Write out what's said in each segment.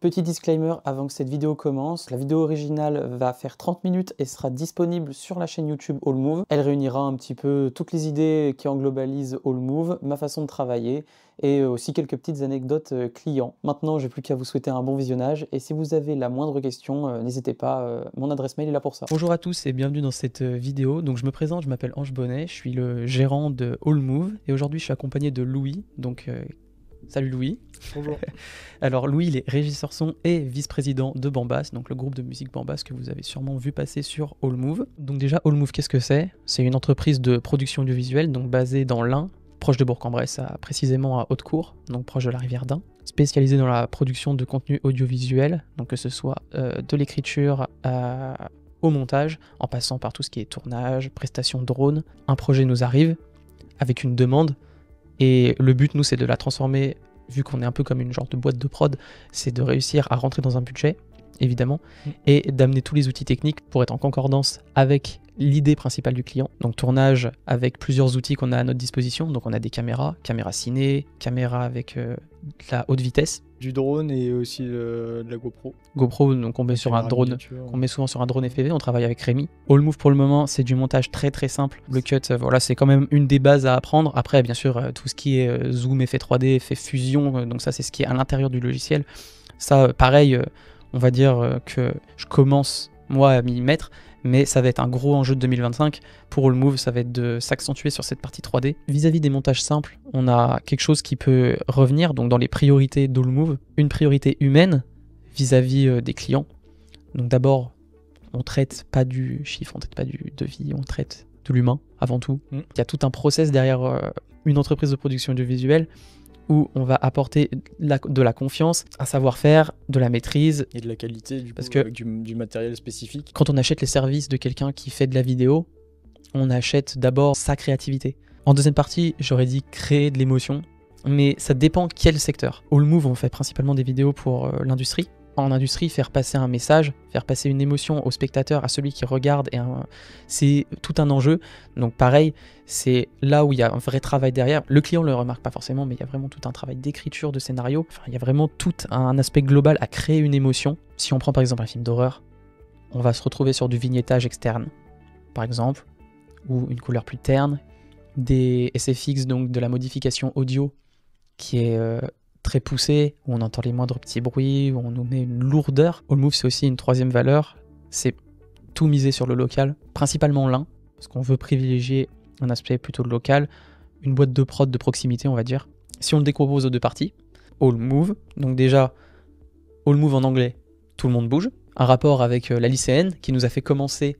Petit disclaimer avant que cette vidéo commence, la vidéo originale va faire 30 minutes et sera disponible sur la chaîne YouTube Allmove. Elle réunira un petit peu toutes les idées qui englobalisent Allmove, ma façon de travailler et aussi quelques petites anecdotes clients. Maintenant, j'ai plus qu'à vous souhaiter un bon visionnage et si vous avez la moindre question, n'hésitez pas, mon adresse mail est là pour ça. Bonjour à tous et bienvenue dans cette vidéo. Donc je me présente, je m'appelle Ange Bonnet, je suis le gérant de Allmove et aujourd'hui je suis accompagné de Louis. Donc salut Louis. Bonjour. Alors Louis, il est régisseur son et vice-président de Bambas, donc le groupe de musique Bambas que vous avez sûrement vu passer sur Allmove. Donc déjà, Allmove, qu'est-ce que c'est? C'est une entreprise de production audiovisuelle, donc basée dans l'Ain, proche de Bourg-en-Bresse, précisément à Haute-Cour, donc proche de la rivière d'Ain, spécialisée dans la production de contenu audiovisuel, donc que ce soit de l'écriture au montage, en passant par tout ce qui est tournage, prestation drone. Un projet nous arrive avec une demande, et le but, nous, c'est de la transformer, vu qu'on est un peu comme une genre de boîte de prod, c'est de réussir à rentrer dans un budget, évidemment, et d'amener tous les outils techniques pour être en concordance avec l'idée principale du client. Donc tournage avec plusieurs outils qu'on a à notre disposition. Donc on a des caméras ciné, caméras avec de la haute vitesse. Du drone et aussi de la GoPro. GoPro, donc on met sur un drone, on met souvent sur un drone FPV, on travaille avec Rémi. Allmove pour le moment, c'est du montage très très simple. Le cut, voilà, c'est quand même une des bases à apprendre. Après, bien sûr, tout ce qui est zoom, effet 3D, effet fusion, donc ça c'est ce qui est à l'intérieur du logiciel. Ça, pareil, on va dire que je commence moi à m'y mettre, mais ça va être un gros enjeu de 2025. Pour Allmove, ça va être de s'accentuer sur cette partie 3D. Vis-à-vis des montages simples, on a quelque chose qui peut revenir, donc dans les priorités d'Allmove, une priorité humaine vis-à-vis des clients. Donc d'abord, on traite pas du chiffre, on traite pas du devis, on traite de l'humain avant tout. Il y a tout un process derrière une entreprise de production audiovisuelle où on va apporter de la confiance, un savoir-faire, de la maîtrise. Et de la qualité, parce que du matériel spécifique. Quand on achète les services de quelqu'un qui fait de la vidéo, on achète d'abord sa créativité. En deuxième partie, j'aurais dit créer de l'émotion, mais ça dépend quel secteur. Allmove, on fait principalement des vidéos pour l'industrie. En industrie, faire passer un message, faire passer une émotion au spectateur, à celui qui regarde, c'est tout un enjeu. Donc pareil, c'est là où il y a un vrai travail derrière. Le client ne le remarque pas forcément, mais il y a vraiment tout un travail d'écriture, de scénario. Enfin, il y a vraiment tout un aspect global à créer une émotion. Si on prend par exemple un film d'horreur, on va se retrouver sur du vignettage externe, par exemple, ou une couleur plus terne, des SFX, donc de la modification audio, qui est très poussé, où on entend les moindres petits bruits, où on nous met une lourdeur. Allmove, c'est aussi une troisième valeur, c'est tout miser sur le local, principalement l'Ain, parce qu'on veut privilégier un aspect plutôt local, une boîte de prod de proximité, on va dire. Si on le décompose aux deux parties, Allmove, donc déjà, Allmove en anglais, tout le monde bouge, un rapport avec la lycéenne qui nous a fait commencer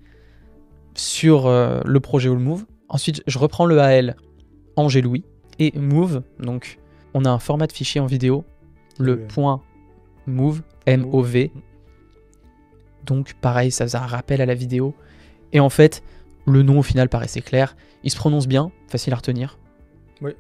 sur le projet Allmove. Ensuite, je reprends le AL Ange et Louis, et Move, donc on a un format de fichier en vidéo, le point move, M-O-V. Donc pareil, ça faisait un rappel à la vidéo. Et en fait, le nom au final paraissait clair. Il se prononce bien, facile à retenir. Oui.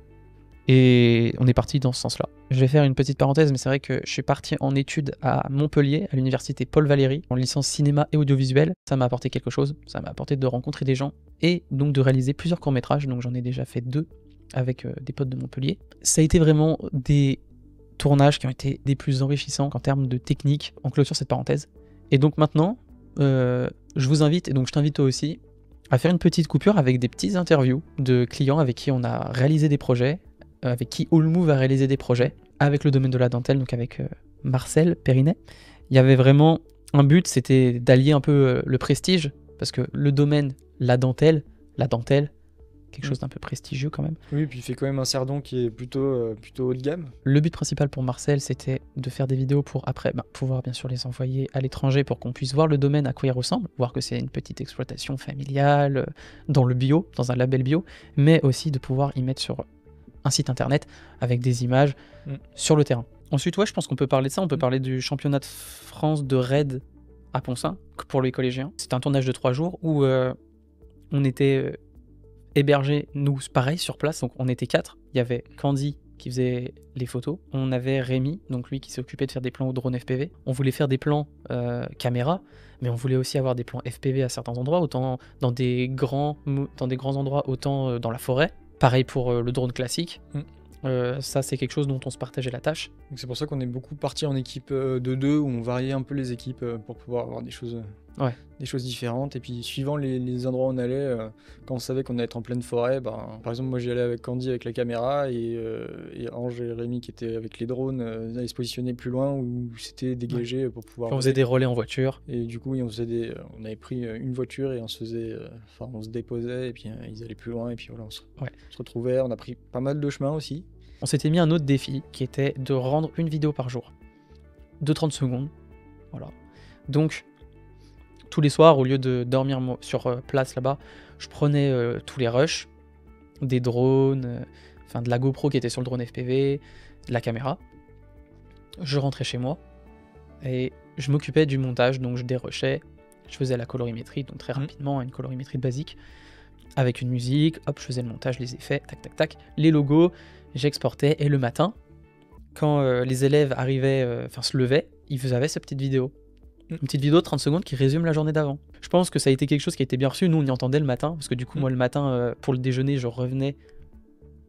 Et on est parti dans ce sens-là. Je vais faire une petite parenthèse, mais c'est vrai que je suis parti en études à Montpellier, à l'université Paul Valéry, en licence cinéma et audiovisuel. Ça m'a apporté quelque chose. Ça m'a apporté de rencontrer des gens et donc de réaliser plusieurs courts-métrages. Donc j'en ai déjà fait 2. Avec des potes de Montpellier. Ça a été vraiment des tournages qui ont été des plus enrichissants en termes de technique. On clôture cette parenthèse. Et donc maintenant, je vous invite, et donc je t'invite toi aussi, à faire une petite coupure avec des petites interviews de clients avec qui on a réalisé des projets, avec qui Allmove a réalisé des projets, avec le domaine de la dentelle, donc avec Marcel Périnet. Il y avait vraiment un but, c'était d'allier un peu le prestige, parce que le domaine, la dentelle, quelque chose d'un peu prestigieux quand même. Oui, puis il fait quand même un cerdon qui est plutôt haut de gamme. Le but principal pour Marcel, c'était de faire des vidéos pour après pouvoir bien sûr les envoyer à l'étranger pour qu'on puisse voir le domaine à quoi il ressemble, voir que c'est une petite exploitation familiale, dans le bio, dans un label bio, mais aussi de pouvoir y mettre sur un site internet avec des images sur le terrain. Ensuite, ouais, je pense qu'on peut parler de ça, on peut parler du championnat de France de raid à Poncin, pour les collégiens. C'était un tournage de 3 jours où on était hébergés, nous, pareil, sur place, donc on était 4. Il y avait Candy qui faisait les photos, on avait Rémi, donc lui qui s'occupait de faire des plans au drone FPV. On voulait faire des plans caméra, mais on voulait aussi avoir des plans FPV à certains endroits, autant dans des grands endroits, autant dans la forêt. Pareil pour le drone classique. Ça, c'est quelque chose dont on se partageait la tâche. Donc c'est pour ça qu'on est beaucoup parti en équipe de 2, où on variait un peu les équipes pour pouvoir avoir des choses différentes. Et puis suivant les endroits où on allait, quand on savait qu'on allait être en pleine forêt, par exemple moi j'y allais avec Candy avec la caméra, et Ange et Rémi qui étaient avec les drones, ils allaient se positionner plus loin où c'était dégagé pour pouvoir... On faisait des relais en voiture. Et du coup, oui, on avait pris une voiture et on se déposait, et puis ils allaient plus loin, et puis voilà, on se retrouvait. On a pris pas mal de chemins aussi. On s'était mis un autre défi qui était de rendre une vidéo par jour de 30 secondes. Voilà. Donc, tous les soirs, au lieu de dormir sur place là-bas, je prenais tous les rushs, des drones, de la GoPro qui était sur le drone FPV, de la caméra. Je rentrais chez moi et je m'occupais du montage, donc je dérushais, je faisais la colorimétrie, donc très rapidement, une colorimétrie basique, avec une musique, hop, je faisais le montage, les effets, tac, tac, tac, les logos, j'exportais, et le matin, quand les élèves arrivaient, se levaient, ils avaient cette petite vidéo. Une petite vidéo de 30 secondes qui résume la journée d'avant. Je pense que ça a été quelque chose qui a été bien reçu. Nous, on y entendait le matin, parce que du coup, moi, le matin, pour le déjeuner, je revenais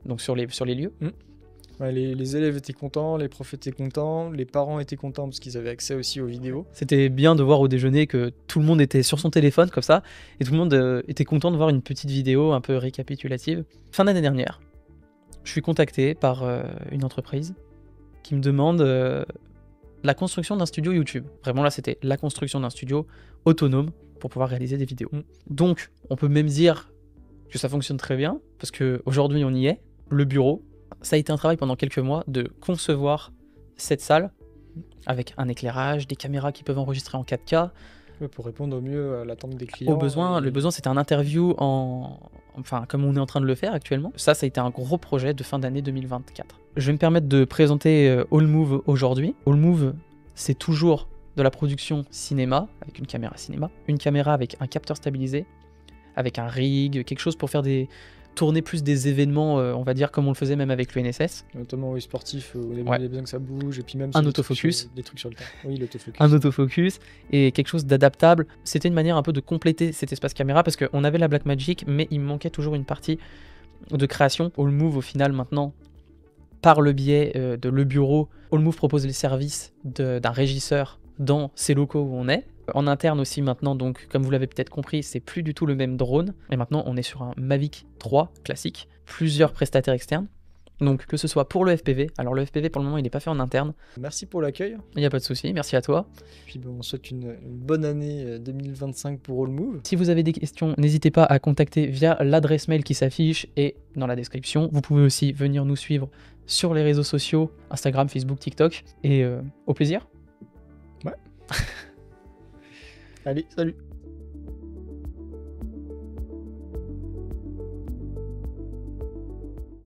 donc sur les lieux. Ouais, les élèves étaient contents, les profs étaient contents, les parents étaient contents parce qu'ils avaient accès aussi aux vidéos. C'était bien de voir au déjeuner que tout le monde était sur son téléphone comme ça, et tout le monde était content de voir une petite vidéo un peu récapitulative. Fin d'année dernière, je suis contacté par une entreprise qui me demande la construction d'un studio YouTube. Vraiment là, c'était la construction d'un studio autonome pour pouvoir réaliser des vidéos. Donc, on peut même dire que ça fonctionne très bien, parce qu'aujourd'hui, on y est. Le bureau, ça a été un travail pendant quelques mois de concevoir cette salle avec un éclairage, des caméras qui peuvent enregistrer en 4K. Pour répondre au mieux à l'attente des clients. Le besoin, c'était un interview comme on est en train de le faire actuellement. Ça a été un gros projet de fin d'année 2024. Je vais me permettre de présenter Allmove aujourd'hui. Allmove, c'est toujours de la production cinéma, avec une caméra cinéma, une caméra avec un capteur stabilisé, avec un rig, quelque chose pour faire tourner plus des événements, on va dire, comme on le faisait même avec l'UNSS. Notamment sportif, au début, il y a besoin que ça bouge, et puis même un autofocus. Des trucs sur le terrain. Oui, l'autofocus. Un autofocus, et quelque chose d'adaptable. C'était une manière un peu de compléter cet espace caméra, parce qu'on avait la Blackmagic, mais il manquait toujours une partie de création. Allmove, au final, maintenant, par le biais de Le Bureau, Allmove propose les services d'un régisseur dans ces locaux où on est. En interne aussi maintenant, donc comme vous l'avez peut-être compris, c'est plus du tout le même drone. Et maintenant, on est sur un Mavic 3 classique, plusieurs prestataires externes. Donc que ce soit pour le FPV, alors le FPV pour le moment il n'est pas fait en interne. Merci pour l'accueil. Il n'y a pas de souci, merci à toi. Puis on souhaite une bonne année 2025 pour Allmove. Si vous avez des questions, n'hésitez pas à contacter via l'adresse mail qui s'affiche et dans la description. Vous pouvez aussi venir nous suivre sur les réseaux sociaux, Instagram, Facebook, TikTok. Et au plaisir. Ouais. Allez, salut.